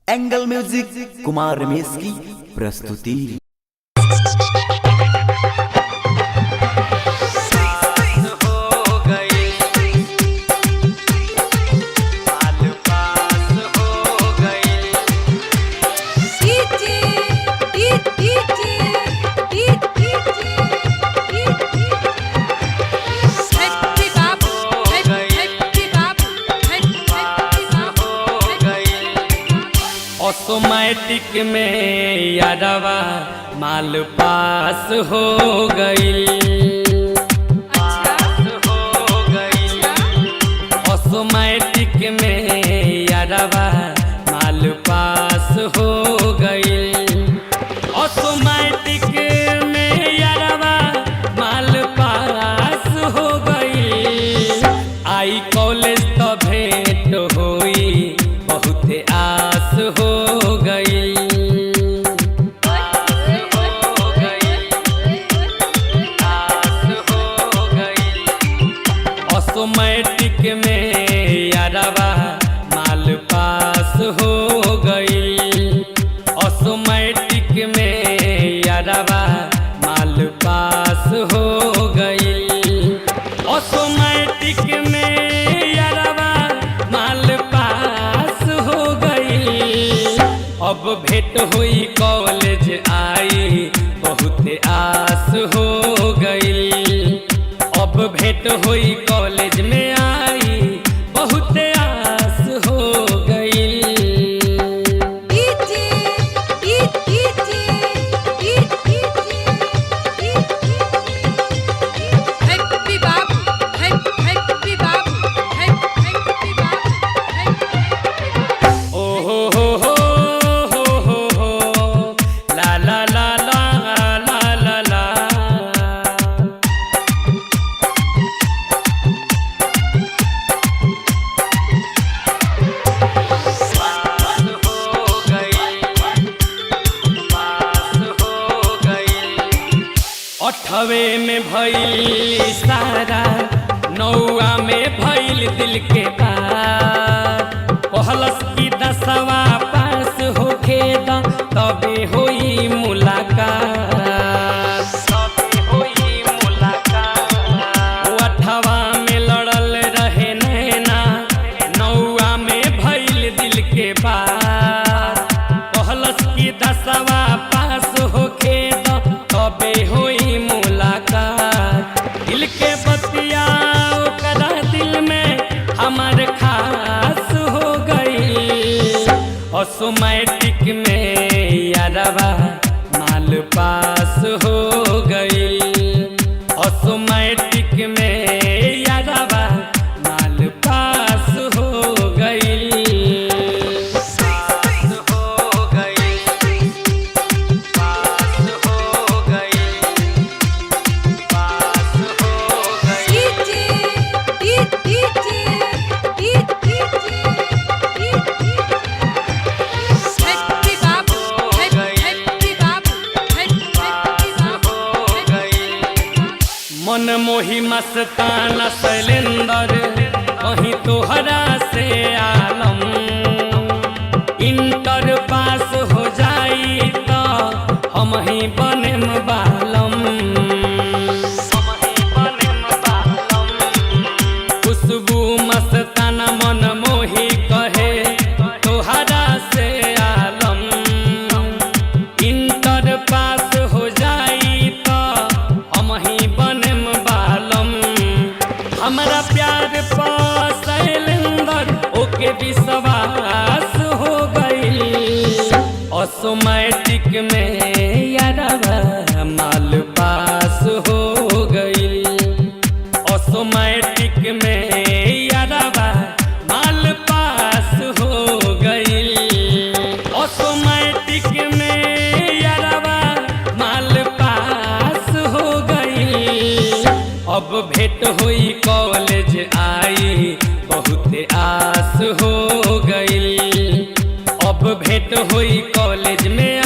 Angle music Kumar Ramesh की प्रस्तुति। Automatic में यादवा माल पास हो गई। ऑटोमेटिक में यादवा माल पास हो गई। ऑटोमेटिक में यादवा माल पास हो गई। आई कॉलेज तो भेंट होई बहुत आस हो गई। ऑटोमेटिक में यादवा माल पास हो गई। ऑटोमेटिक में यादवा माल पास हो गई। ऑटोमेटिक में यादवा माल पास हो गई। अब भेंट हुई कॉलेज आई बहुत आस हो गई। अब भेंट हुई कॉलेज में आई बहुत आस हो गई। अठवे में भइल सारा नौआ में भइल दिल के बात। कहलस की दसवा पास होखे द तबे होई मुलाकात। अठवा में लड़ल रहे नैना नौआ में भइल दिल के बात। कहलस की दसवा पास होखे द तबे होई मुलाकात। दिल के बतिया ओकरा दिल में हमार खास हो गई। ऑटोमेटिक में यादवा माल पास हो गई। ऑटोमेटिक में यादवा माल पास हो गई। मन मोही मस्ताना शैलेंदर कहीं तोहरा से आलम। इंटर पास हो जाई तो हम ही बनेम बालम। खुशबू मस्ताना मन मोही कहे तोहरा से आलम। इंटर पास हो जाई तो हम ही बनेम बालम। हमारा प्यार पर शैलेंदर ओके विश्वास हो गई। ऑटोमेटिक में यादवा माल पास हो गई। ऑटोमेटिक में यादवा माल पास हो गई। ऑटोमेटिक में यादवा माल पास हो गई। अब भेंट हुई कॉलेज आई बहुत आस हो गई। अब भेंट हुई कॉलेज में